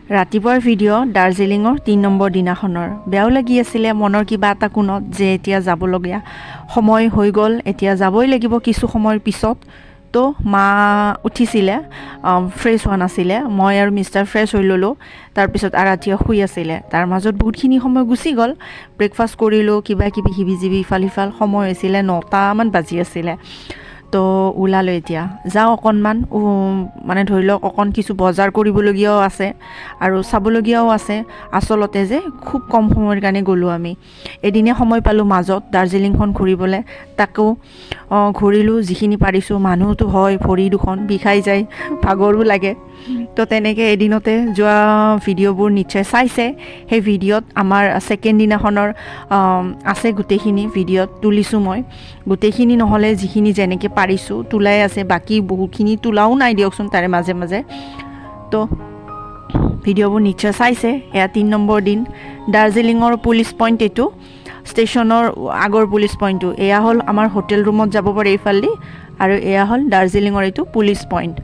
ৰাতিপুৱাৰ ভিডিঅ' দাৰ্জিলিঙৰ 3 নম্বৰ দিনাখনৰ বেয়াও লাগি আছিলে মনৰ কিবা এটা কোণত যে এতিয়া যাবলগীয়া সময় হৈ গ'ল, এতিয়া যাবই লাগিব কিছু সময়ৰ পিছত। তো মা উঠিছিলে, ফ্ৰেছ হোৱা নাছিলে, মই আৰু মিষ্টাৰ ফ্ৰেছ হৈ ল'লোঁ। তাৰপিছত আৰাধ্যা শুই আছিলে, তাৰ মাজত বহুতখিনি সময় গুচি গ'ল। ব্ৰেকফাষ্ট কৰিলোঁ, কিবা কিবি হিবি ইফাল সিফাল সময় হৈছিলে 9টামান বাজি আছিলে। তো ওলালোঁ, এতিয়া যাওঁ অকণমান, মানে ধৰি লওক অকণ কিছু বজাৰ কৰিবলগীয়াও আছে আৰু চাবলগীয়াও আছে। আচলতে যে খুব কম সময়ৰ কাৰণে গ'লোঁ আমি, এদিনে সময় পালোঁ মাজত দাৰ্জিলিংখন ঘূৰিবলৈ, তাকো ঘূৰিলোঁ যিখিনি পাৰিছোঁ। মানুহতো হয় ভৰি দুখন বিষাই যায়, ভাগৰো লাগে। তো তেনেকৈ এদিনতে যোৱা ভিডিঅ'বোৰ নিশ্চয় চাইছে। সেই ভিডিঅ'ত আমাৰ ছেকেণ্ড দিনাখনৰ আছে, গোটেইখিনি ভিডিঅ'ত তুলিছোঁ মই। গোটেইখিনি নহ'লে যিখিনি যেনেকৈ পাৰিছোঁ তোলাই আছে, বাকী বহুখিনি তোলাও নাই দিয়কচোন তাৰে মাজে মাজে। তো ভিডিঅ'বোৰ নিশ্চয় চাইছে। এয়া 3 নম্বৰ দিন, দাৰ্জিলিঙৰ পুলিচ পইণ্ট, এইটো ষ্টেচনৰ আগৰ পুলিচ পইণ্টটো। এয়া হ'ল আমাৰ হোটেল ৰুমত যাব পাৰে এইফালেদি, আৰু এয়া হ'ল দাৰ্জিলিঙৰ এইটো পুলিচ পইণ্ট।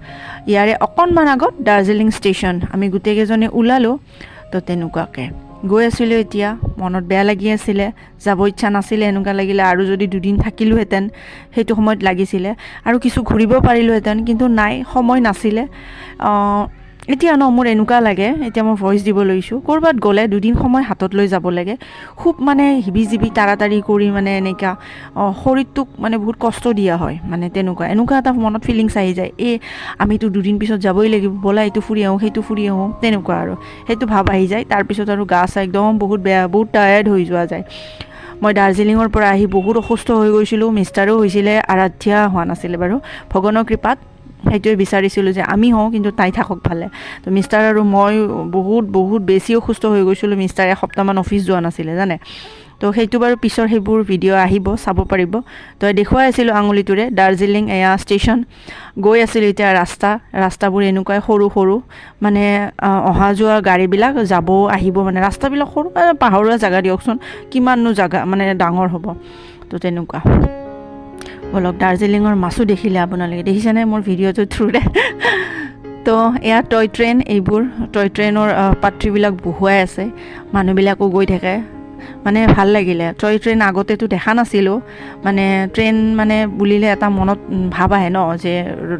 ইয়াৰে অকণমান আগত দাৰ্জিলিং ষ্টেচন। আমি গোটেইকেইজনে ওলালোঁ। তো তেনেকুৱাকৈ গৈ আছিলোঁ। এতিয়া মনত বেয়া লাগি আছিলে, যাব ইচ্ছা নাছিলে, এনেকুৱা লাগিলে আৰু যদি দুদিন থাকিলোহেঁতেন সেইটো সময়ত লাগিছিলে আৰু কিছু ঘূৰিব পাৰিলোহেঁতেন, কিন্তু নাই, সময় নাছিলে। এতিয়া মোৰ এনেকুৱা লাগে, এতিয়া মই ভইচ দিব লৈছোঁ, ক'ৰবাত গ'লে দুদিন সময় হাতত লৈ যাব লাগে। খুব মানে হিবি তাড়াতাড়ি কৰি মানে এনেকুৱা শৰীৰটোক মানে বহুত কষ্ট দিয়া হয়, মানে এনেকুৱা এটা মনত ফিলিংছ আহি যায়, আমিতো দুদিন পিছত যাবই লাগিব, ব'লা এইটো ফুৰি আহোঁ, সেইটো ফুৰি আহোঁ, তেনেকুৱা আৰু সেইটো ভাৱ আহি যায়। তাৰপিছত আৰু গা চা একদম বহুত বেয়া, বহুত টায়াৰ্ড হৈ যোৱা যায়। মই দাৰ্জিলিঙৰ পৰা আহি বহুত অসুস্থ হৈ গৈছিলোঁ, মিষ্টাৰো হৈছিলে, আৰাধ্যা হোৱা নাছিলে বাৰু, ভগৱানৰ কৃপাত। সেইটোৱে বিচাৰিছিলোঁ যে আমি হওঁ, কিন্তু তাই থাকক ভালে। তো মিষ্টাৰ আৰু মই বহুত বেছি অসুস্থ হৈ গৈছিলোঁ। মিষ্টাৰ এসপ্তাহমান অফিচ যোৱা নাছিলে জানে। তো সেইটো বাৰু পিছৰ সেইবোৰ ভিডিঅ' আহিব, চাব পাৰিব। তো দেখুৱাই আছিলোঁ আঙুলিটোৰে দাৰ্জিলিং এয়া ষ্টেচন। গৈ আছিলোঁ এতিয়া ৰাস্তাবোৰ এনেকুৱাই সৰু মানে অহা যোৱা গাড়ীবিলাক যাব আহিব, মানে ৰাস্তাবিলাক সৰু, পাহাৰুৱা জেগা দিয়কচোন, কিমাননো জেগা মানে ডাঙৰ হ'ব। তো তেনেকুৱা। বলক, দাৰ্জিলিঙৰ মাছো দেখিলে আপোনালোকে, দেখিছেনে মোৰ ভিডিঅ'টোৰ থ্ৰুৰে? তো এয়া টয় ট্ৰেইন, এইবোৰ টয় ট্ৰেইনৰ পাত্ৰীবিলাক বহুৱাই আছে, মানুহবিলাকো গৈ থাকে, মানে ভাল লাগিলে। টয় ট্ৰেইন আগতেতো দেখা নাছিলোঁ, মানে ট্ৰেইন মানে বুলিলে এটা মনত ভাৱ আহে ন, যে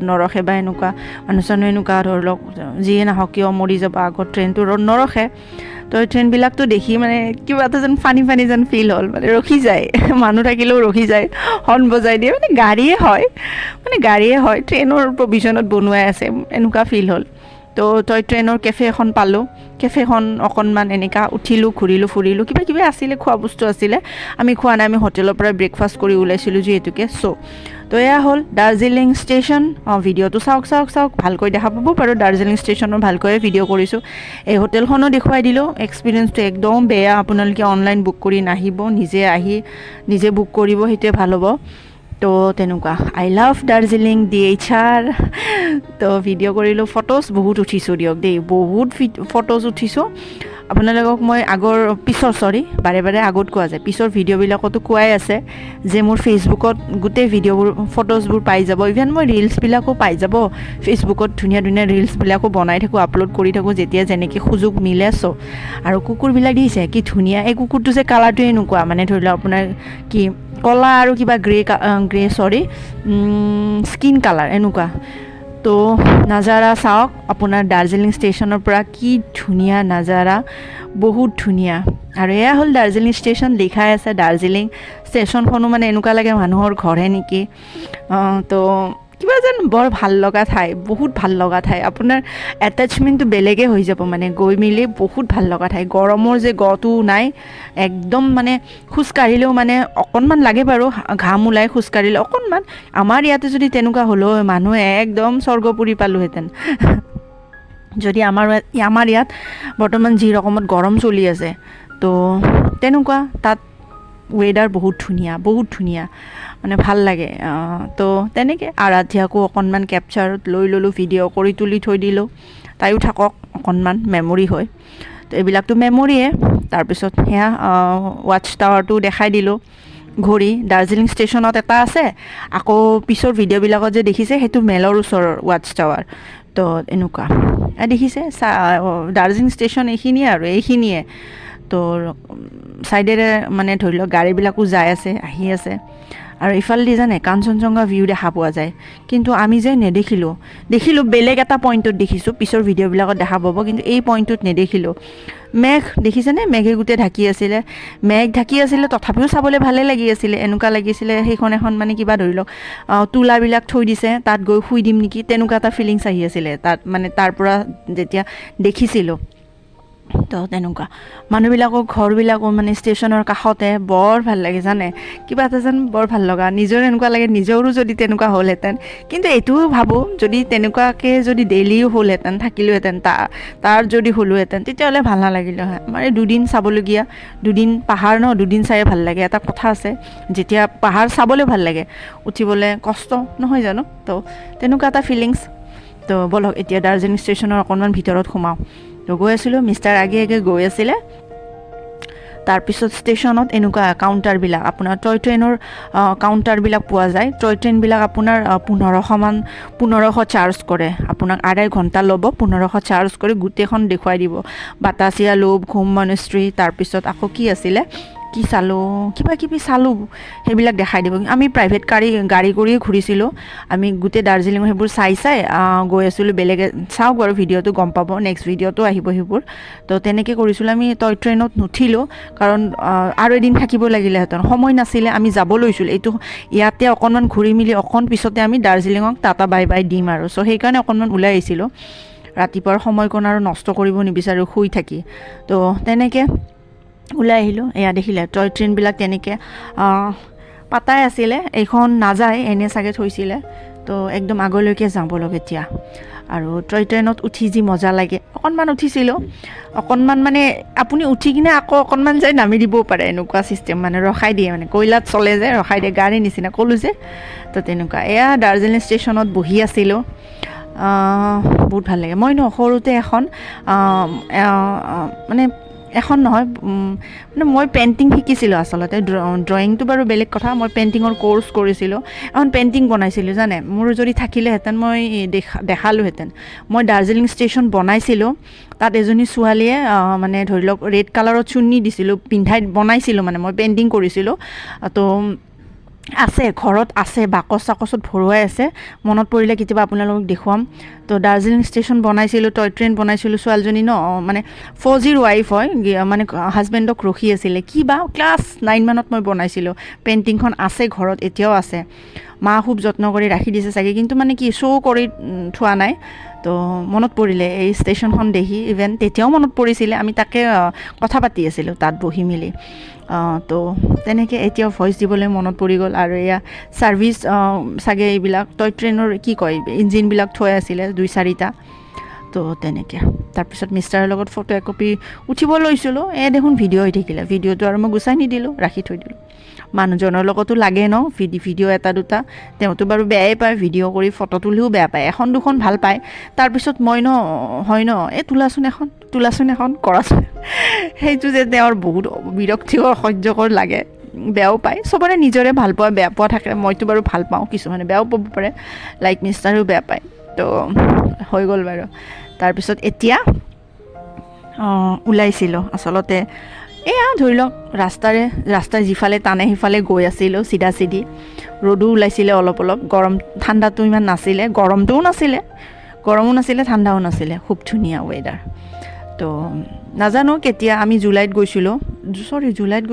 নৰখে বা এনেকুৱা মানুহ চানুহ এনেকুৱা ধৰি লওক যিয়ে নাহক কিয় মৰি যাব, আগত ট্ৰেইনটো নৰখে। তো ট্ৰেইনবিলাকতো দেখি মানে কিবা এটা যেন ফানি যেন ফিল হ'ল, মানে ৰখি যায়, মানুহ থাকিলেও ৰখি যায়, হৰ্ণ বজাই দিয়ে, মানে গাড়ীয়ে হয়, ট্ৰেইনৰ প্ৰভিজনত বনোৱাই আছে, এনেকুৱা ফিল হ'ল। তো টয় ট্ৰেইনৰ কেফে এখন পালোঁ, কেফেখন অকণমান এনেকুৱা উঠিলোঁ, ঘূৰিলোঁ, ফুৰিলোঁ, কিবা কিবি আছিলে, খোৱা বস্তু আছিলে, আমি খোৱা নাই, আমি হোটেলৰ পৰা ব্ৰেকফাষ্ট কৰি ওলাইছিলোঁ যিহেতুকে। তো এয়া হ'ল দাৰ্জিলিং ষ্টেচন। ভিডিঅ'টো চাওক, ভালকৈ দেখা পাব পাৰোঁ, দাৰ্জিলিং ষ্টেচনৰ ভালকৈ ভিডিঅ' কৰিছোঁ। এই হোটেলখনো দেখুৱাই দিলোঁ, এক্সপিৰিয়েঞ্চটো একদম বেয়া, আপোনালোকে অনলাইন বুক কৰি নাহিব, নিজে আহি নিজে বুক কৰিব, সেইটোৱে ভাল হ'ব। তো তেনেকুৱা, আই লাভ দাৰ্জিলিং DHR। তো ভিডিঅ' কৰিলোঁ, ফটোজ বহুত উঠিছোঁ দিয়ক দেই, বহুত ফটোজ উঠিছোঁ। আপোনালোকক মই বাৰে আগত কোৱা যায়, পিছৰ ভিডিঅ'বিলাকতো কোৱাই আছে যে মোৰ ফেচবুকত গোটেই ভিডিঅ'বোৰ ফটোজবোৰ পাই যাব, ইভেন মই ৰিলচবিলাকো পাই যাব ফেচবুকত, ধুনীয়া ৰিলচবিলাকো বনাই থাকোঁ, আপলোড কৰি থাকোঁ, যেতিয়া যেনেকৈ সুযোগ মিলে। আৰু কুকুৰবিলাক দিছে কি ধুনীয়া, এই কুকুৰটো যে কালাৰটো এনেকুৱা, মানে ধৰি লওক আপোনাৰ কি কলা আৰু কিবা স্কিন কালাৰ এনেকুৱা। তো নাজাৰা চাওক, আপোনাৰ দাৰ্জিলিং ষ্টেচনৰ পৰা কি ধুনীয়া নাজাৰা, বহুত ধুনীয়া। আৰু এয়া হ'ল দাৰ্জিলিং ষ্টেচন, লিখাই আছে দাৰ্জিলিং। ষ্টেচনখনো মানে এনেকুৱা লাগে মানুহৰ ঘৰহে নেকি। তো কিবা যেন বৰ ভাল লগা ঠাই, বহুত ভাল লগা ঠাই, আপোনাৰ এটেচমেণ্টটো বেলেগে হৈ যাব, মানে গৈ মেলি বহুত ভাল লগা ঠাই। গৰমৰ যে গটো নাই একদম, মানে খোজকাঢ়িলেও মানে অকণমান লাগে বাৰু, ঘাম ওলাই খোজকাঢ়িলে অকণমান। আমাৰ ইয়াতে যদি তেনেকুৱা হ'লেও মানুহে একদম স্বৰ্গপুৰী পালোহেঁতেন। যদি আমাৰ ইয়াত বৰ্তমান যি ৰকমত গৰম চলি আছে, তো তেনেকুৱা তাত ৱেডাৰ বহুত ধুনীয়া, মানে ভাল লাগে। তো তেনেকৈ আৰাধ্যাকো অকণমান কেপচাৰত লৈ ল'লোঁ, ভিডিঅ' কৰি তুলি থৈ দিলোঁ, তাইও থাকক, অকণমান মেমৰি হয়। তো এইবিলাকতো মেমৰিয়ে। তাৰপিছত সেয়া ৱাটছ টাৱাৰটো দেখাই দিলোঁ, ঘূৰি। দাৰ্জিলিং ষ্টেচনত এটা আছে, আকৌ পিছৰ ভিডিঅ'বিলাকত যে দেখিছে সেইটো মেলৰ ওচৰৰ ৱাটছ টাৱাৰ। তো এনেকুৱা দেখিছে দাৰ্জিলিং ষ্টেচন এইখিনিয়ে আৰু এইখিনিয়ে তো ছাইডেৰে মানে ধৰি লওক গাড়ীবিলাকো যাই আছে আহি আছে আৰু ইফালেদি জানে কাঞ্চনজংঘা ভিউ দেখা পোৱা যায় কিন্তু আমি যে দেখিলোঁ বেলেগ এটা পইণ্টত দেখিছোঁ পিছৰ ভিডিঅ'বিলাকত দেখা পাব কিন্তু এই পইণ্টটোত নেদেখিলোঁ মেঘ দেখিছেনে মেঘে গোটেই ঢাকি আছিলে তথাপিও চাবলৈ ভালে লাগি আছিলে এনেকুৱা লাগিছিলে সেইখন এখন মানে কিবা ধৰি লওক তোলাবিলাক থৈ দিছে তাত গৈ শুই দিম নেকি তেনেকুৱা এটা ফিলিংছ আহি আছিলে তাত মানে তাৰ পৰা যেতিয়া দেখিছিলোঁ তো তেনেকুৱা মানুহবিলাকৰ ঘৰবিলাকো মানে ষ্টেচনৰ কাষতে বৰ ভাল লাগে জানে কিবা এটা যেন বৰ ভাল লগা নিজৰ এনেকুৱা লাগে নিজৰো যদি তেনেকুৱা হ'লহেঁতেন কিন্তু এইটোও ভাবোঁ যদি তেনেকুৱাকৈ যদি ডেইলিও হ'লহেঁতেন থাকিলোহেঁতেন তাৰ যদি হ'লোহেঁতেন তেতিয়াহ'লে ভাল নালাগিলে হয় আমাৰ এই দুদিন চাবলগীয়া পাহাৰ দুদিন চায়ে ভাল লাগে এটা কথা আছে যেতিয়া পাহাৰ চাবলৈ ভাল লাগে উঠিবলৈ কষ্ট নহয় জানো তো তেনেকুৱা এটা ফিলিংছ তো বলক এতিয়া দাৰ্জিলিং ষ্টেচনৰ অকণমান ভিতৰত সোমাওঁ তো গৈ আছিলোঁ মিষ্টাৰ আগে গৈ আছিলে তাৰপিছত ষ্টেচনত এনেকুৱা কাউণ্টাৰবিলাক আপোনাৰ টয় ট্ৰেইনৰ কাউণ্টাৰবিলাক পোৱা যায় টয় ট্ৰেইনবিলাক আপোনাৰ 1500 চাৰ্জ কৰে আপোনাক 2.5 ঘণ্টা ল'ব 1500 চাৰ্জ কৰি গোটেইখন দেখুৱাই দিব বাটাচিয়া লোভ ঘুম মনেষ্ট্ৰী তাৰপিছত আকৌ কি আছিলে কি চালোঁ কিবা কিবি চালোঁ সেইবিলাক দেখাই দিব আমি প্ৰাইভেট গাড়ী কৰিয়ে ঘূৰিছিলোঁ আমি গোটেই দাৰ্জিলিঙৰ সেইবোৰ চাই গৈ আছিলোঁ বেলেগে চাওক বাৰু ভিডিঅ'টো গম পাব নেক্সট ভিডিঅ'টো আহিব সেইবোৰ তো তেনেকৈ কৰিছিলোঁ আমি টয় ট্ৰেইনত নুঠিলোঁ কাৰণ আৰু এদিন থাকিব লাগিলেহেঁতেন সময় নাছিলে আমি যাব লৈছিলোঁ এইটো ইয়াতে অকণমান ঘূৰি মেলি অকণ পিছতে আমি দাৰ্জিলিঙক টাটা বাই বাই দিম আৰু চ' সেইকাৰণে অকণমান ওলাই আহিছিলোঁ ৰাতিপুৱাৰ সময়কণ আৰু নষ্ট কৰিব নিবিচাৰোঁ শুই থাকি তো তেনেকৈ ওলাই আহিলোঁ এয়া দেখিলে টয় ট্ৰেইনবিলাক তেনেকৈ পাতাই আছিলে এইখন নাযায় এনে চাগে থৈছিলে তো একদম আগলৈকে যাব লগ এতিয়া আৰু টয় ট্ৰেইনত উঠি যি মজা লাগে অকণমান উঠিছিলোঁ অকণমান মানে আপুনি উঠি কিনে আকৌ অকণমান যাই নামি দিবও পাৰে এনেকুৱা চিষ্টেম মানে ৰখাই দিয়ে মানে কয়লাত চলে যে ৰখাই দিয়ে গাড়ীৰ নিচিনা ক'লোঁ যে তো তেনেকুৱা এয়া দাৰ্জিলিং ষ্টেচনত বহি আছিলোঁ বহুত ভাল লাগে মই সৰুতে এখন মানে এখন নহয় মানে মই পেইণ্টিং শিকিছিলোঁ আচলতে ড্ৰয়িংটো বাৰু বেলেগ কথা মই পেইণ্টিঙৰ ক'ৰ্চ কৰিছিলোঁ এখন পেইণ্টিং বনাইছিলোঁ জানে মোৰ যদি থাকিলেহেঁতেন মই দেখালোহেঁতেন মই দাৰ্জিলিং ষ্টেচন বনাইছিলোঁ তাত এজনী ছোৱালীয়ে মানে ধৰি লওক ৰেড কালাৰত চুন্নি দিছিলোঁ বনাইছিলোঁ মানে মই পেইণ্টিং কৰিছিলোঁ তো আছে ঘৰত আছে বাকচ চাকচত ভৰোৱাই আছে মনত পৰিলে কেতিয়াবা আপোনালোকক দেখুৱাম তো দাৰ্জিলিং ষ্টেচন বনাইছিলোঁ টয় ট্ৰেইন বনাইছিলোঁ ছোৱালীজনী মানে ফৌজিৰ ৱাইফ হয় মানে হাজবেণ্ডক ৰখি আছিলে কিবা ক্লাছ 9 মানত মই বনাইছিলোঁ পেইণ্টিংখন আছে ঘৰত এতিয়াও আছে মা খুব যত্ন কৰি ৰাখি দিছে চাগে কিন্তু মানে কি শ্ব' কৰি থোৱা নাই তো মনত পৰিলে এই ষ্টেচনখন দেখি ইভেন তেতিয়াও মনত পৰিছিলে আমি তাকে কথা পাতি আছিলোঁ তাত বহি মেলি তো তেনেকৈ এতিয়াও ভইচ দিবলৈ মনত পৰি গ'ল আৰু এয়া ছাৰ্ভিচ চাগে এইবিলাক টয় ট্ৰেইনৰ কি কয় ইঞ্জিনবিলাক থৈ আছিলে 2-4টা তো তেনেকৈ তাৰপিছত মিষ্টাৰৰ লগত ফটো একপি উঠিব লৈছিলোঁ দেখোন ভিডিঅ' হৈ থাকিলে ভিডিঅ'টো আৰু মই গুচাই নিদিলোঁ ৰাখি থৈ দিলোঁ মানুহজনৰ লগতো লাগে ভিডিঅ' এটা দুটা তেওঁতো বাৰু বেয়াই পায় ভিডিঅ' কৰি ফটো তুলিও বেয়া পায় এখন দুখন ভাল পায় তাৰপিছত মই হয় এই তোলাচোন এখন কৰাচোন সেইটো যে তেওঁৰ বহুত বিৰক্তিকৰ অসহ্যকৰ লাগে বেয়াও পায় চবৰে নিজৰে ভাল পোৱা বেয়া পোৱা থাকে মইতো বাৰু ভাল পাওঁ কিছুমানে বেয়াও পাব পাৰে লাইক মিষ্টাৰেও বেয়া পায় তো হৈ গ'ল বাৰু তাৰপিছত এতিয়া ওলাইছিলোঁ আচলতে এয়া ধৰি লওক ৰাস্তা যিফালে টানে সিফালে গৈ আছিলোঁ চিধা ৰ'দো ওলাইছিলে অলপ গৰম ঠাণ্ডাটো ইমান নাছিলে গৰমো নাছিলে ঠাণ্ডাও নাছিলে খুব ধুনীয়া ৱেডাৰ তো নাজানো কেতিয়া আমি জুলাইত গৈছিলোঁ নেকি জুলাইত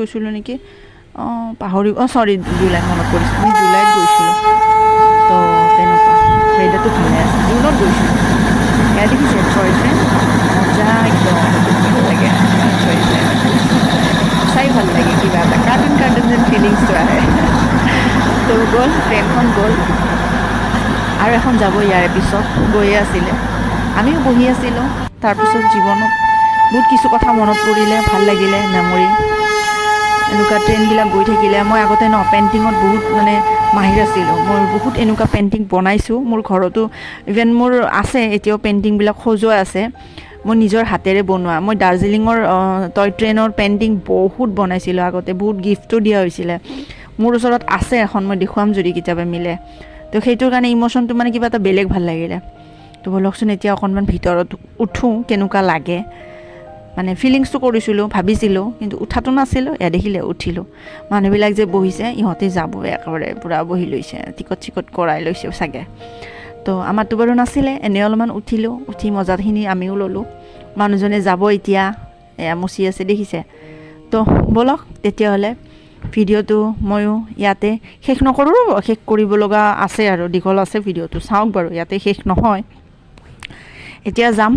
মনত পৰিছোঁ আমি জুলাইত গৈছিলোঁ তো তেনেকুৱা ৱেডাৰটো ভালে আছে জুনত গৈছিলোঁ এয়া দেখিছে টয় ট্ৰেইন মজা একদম ভাল লাগে টয় ট্ৰেইন চাই ভাল লাগে কিবা এটা কাৰ্টুন যেন ফিলিংছটো আহে তো গ'ল ট্ৰেইনখন গ'ল আৰু এখন যাব ইয়াৰে পিছত গৈয়ে আছিলে আমিও বহি আছিলোঁ তাৰপিছত জীৱনত বহুত কিছু কথা মনত পৰিলে ভাল লাগিলে মেমৰি এনেকুৱা ট্ৰেইনবিলাক গৈ থাকিলে মই আগতে পেইণ্টিঙত বহুত মানে মাহিৰ আছিলোঁ মই বহুত এনেকুৱা পেইণ্টিং বনাইছোঁ মোৰ ঘৰতো ইভেন মোৰ আছে এতিয়াও পেইণ্টিংবিলাক সজোৱা আছে মই নিজৰ হাতেৰে বনোৱা মই দাৰ্জিলিঙৰ টয় ট্ৰেইনৰ পেইণ্টিং বহুত বনাইছিলোঁ আগতে বহুত গিফ্টো দিয়া হৈছিলে মোৰ ওচৰত আছে এখন মই দেখুৱাম যদি কেতিয়াবা মিলে তো সেইটোৰ কাৰণে ইম'শ্যনটো মানে কিবা এটা বেলেগ ভাল লাগিলে তো ব'লকচোন এতিয়া অকণমান ভিতৰত উঠোঁ, কেনেকুৱা লাগে। মানে ফিলিংছটো কৰিছিলোঁ, ভাবিছিলোঁ, কিন্তু উঠাটো নাছিলোঁ। দেখিলে উঠিলোঁ। মানুহবিলাক যে বহিছে, ইহঁতে যাব একেবাৰে পূৰা বহি লৈছে, টিকট চিকট কৰাই লৈছে চাগে। তো আমাৰতো বাৰু নাছিলে, এনেই অলপমান উঠিলোঁ, উঠি মজাখিনি আমিও ল'লোঁ। মানুহজনে যাব এতিয়া, এয়া মচি আছে দেখিছে। তো ব'লক তেতিয়াহ'লে ভিডিঅ'টো ময়ো ইয়াতে শেষ নকৰোঁ, শেষ কৰিব লগা আছে আৰু দীঘল আছে ভিডিঅ'টো, চাওক বাৰু, ইয়াতে শেষ নহয়। এতিয়া যাম।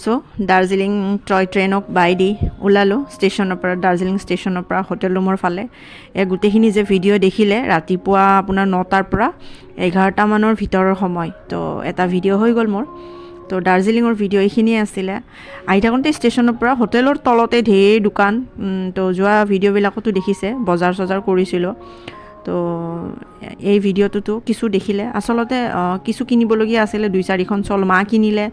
চ' দাৰ্জিলিং টয় ট্ৰেইনক বাই দি ওলালোঁ ষ্টেচনৰ পৰা, দাৰ্জিলিং ষ্টেচনৰ পৰা হোটেল ৰুমৰ ফালে। গোটেইখিনি যে ভিডিঅ' দেখিলে ৰাতিপুৱা আপোনাৰ 9টাৰ পৰা 11টামানৰ ভিতৰৰ সময়, তো এটা ভিডিঅ' হৈ গ'ল মোৰ। তো দাৰ্জিলিঙৰ ভিডিঅ' এইখিনিয়ে আছিলে। আহি থাকোঁতে ষ্টেচনৰ পৰা হোটেলৰ তলতে ঢেৰ দোকান, তো যোৱা ভিডিঅ'বিলাকতো দেখিছে বজাৰ চজাৰ কৰিছিলোঁ। তো এই ভিডিঅ'টোতো কিছু দেখিলে, আচলতে কিছু কিনিবলগীয়া আছিলে, 2-4খন চল মা কিনিলে,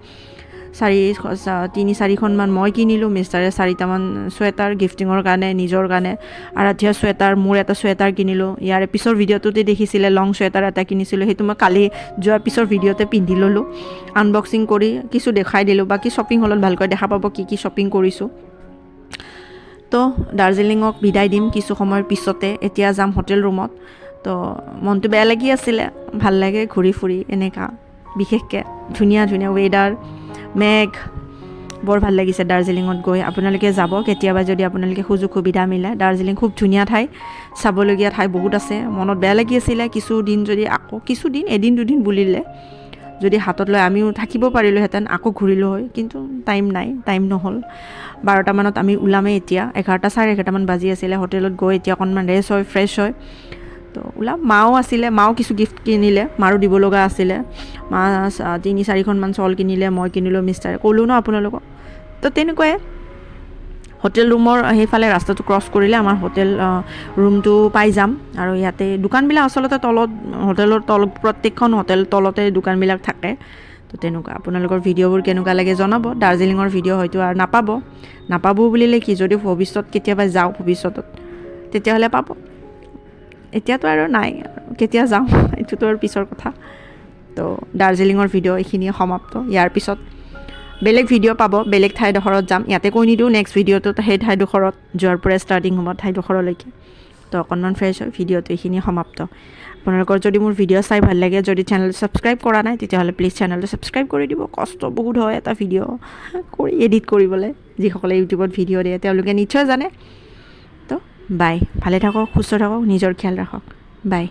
3-4খনমান মই কিনিলোঁ, মিষ্টাৰে 4টামান চুৱেটাৰ গিফটিঙৰ কাৰণে, নিজৰ কাৰণে আৰাধ্যা চুৱেটাৰ, মোৰ এটা চুৱেটাৰ কিনিলোঁ। ইয়াৰে পিছৰ ভিডিঅ'টোতে দেখিছিলে লং চুৱেটাৰ এটা কিনিছিলোঁ, সেইটো মই কালি যোৱাৰ পিছৰ ভিডিঅ'তে পিন্ধি ল'লোঁ। আনবক্সিং কৰি কিছু দেখাই দিলোঁ, বাকী শ্বপিং হলত ভালকৈ দেখা পাব কি শ্বপিং কৰিছোঁ। তো দাৰ্জিলিঙক বিদায় দিম কিছু সময়ৰ পিছতে, এতিয়া যাম হোটেল ৰুমত। তো মনটো বেয়া লাগি আছিলে, ভাল লাগে ঘূৰি ফুৰি এনেকুৱা, বিশেষকৈ ধুনীয়া ধুনীয়া ৱেডাৰ, মেঘ, বৰ ভাল লাগিছে দাৰ্জিলিঙত গৈ। আপোনালোকে যাব কেতিয়াবা যদি আপোনালোকে সুযোগ সুবিধা মিলে। দাৰ্জিলিং খুব ধুনীয়া ঠাই, চাবলগীয়া ঠাই বহুত আছে। মনত বেয়া লাগি আছিলে কিছুদিন যদি আকৌ কিছুদিন, এদিন দুদিন বুলিলে যদি হাতত লৈ আমিও থাকিব পাৰিলোঁহেঁতেন, আকৌ ঘূৰিলোঁ হয়, কিন্তু টাইম নহ'ল। 12টামানত আমি ওলামেই এতিয়া, 11-11:30মান বাজি আছিলে। হোটেলত গৈ এতিয়া অকণমান ৰেষ্ট হয়, ফ্ৰেছ হয়, তো ওলাম। মাও আছিলে, মাও কিছু গিফ্ট কিনিলে, মাৰো দিব লগা আছিলে। মা 3-4খনমান চল কিনিলে, মই কিনিলোঁ, মিষ্টাৰে ক'লোঁ ন আপোনালোকক। তো তেনেকুৱাই হোটেল ৰুমৰ সেইফালে ৰাস্তাটো ক্ৰছ কৰিলে আমাৰ হোটেল ৰুমটো পাই যাম। আৰু ইয়াতে দোকানবিলাক আচলতে তলত, হোটেলৰ প্ৰত্যেকখন হোটেল তলতে দোকানবিলাক থাকে। তো তেনেকুৱা আপোনালোকৰ ভিডিঅ'বোৰ কেনেকুৱা লাগে জনাব। দাৰ্জিলিঙৰ ভিডিঅ' হয়তো আৰু নাপাব বুলিলে কি, যদি ভৱিষ্যত কেতিয়াবা যাওঁ ভৱিষ্যতত তেতিয়াহ'লে পাব। এতিয়াতো আৰু নাই, কেতিয়া যাওঁ এইটোতো আৰু পিছৰ কথা। তো দাৰ্জিলিঙৰ ভিডিঅ' এইখিনিয়ে সমাপ্ত। ইয়াৰ পিছত বেলেগ ভিডিঅ' পাব, বেলেগ ঠাইডোখৰত যাম। ইয়াতে কৈ নিদিওঁ নেক্সট ভিডিঅ'টোত সেই ঠাইডোখৰত যোৱাৰ পৰা ষ্টাৰ্টিং হ'ব ঠাইডোখৰলৈকে। তো অকণমান ফ্ৰেছ হয়, ভিডিঅ'টো এইখিনিয়ে সমাপ্ত। আপোনালোকৰ যদি মোৰ ভিডিঅ' চাই ভাল লাগে, যদি চেনেলটো ছাবস্ক্ৰাইব কৰা নাই তেতিয়াহ'লে প্লিজ চেনেলটো ছাবস্ক্ৰাইব কৰি দিব। কষ্ট বহুত হয় এটা ভিডিঅ' এডিট কৰিবলৈ, যিসকলে ইউটিউবত ভিডিঅ' দিয়ে তেওঁলোকে নিশ্চয় জানে। তো বাই, ভালে থাকক, সুস্থ থাকক, নিজৰ খেয়াল ৰাখক, বাই।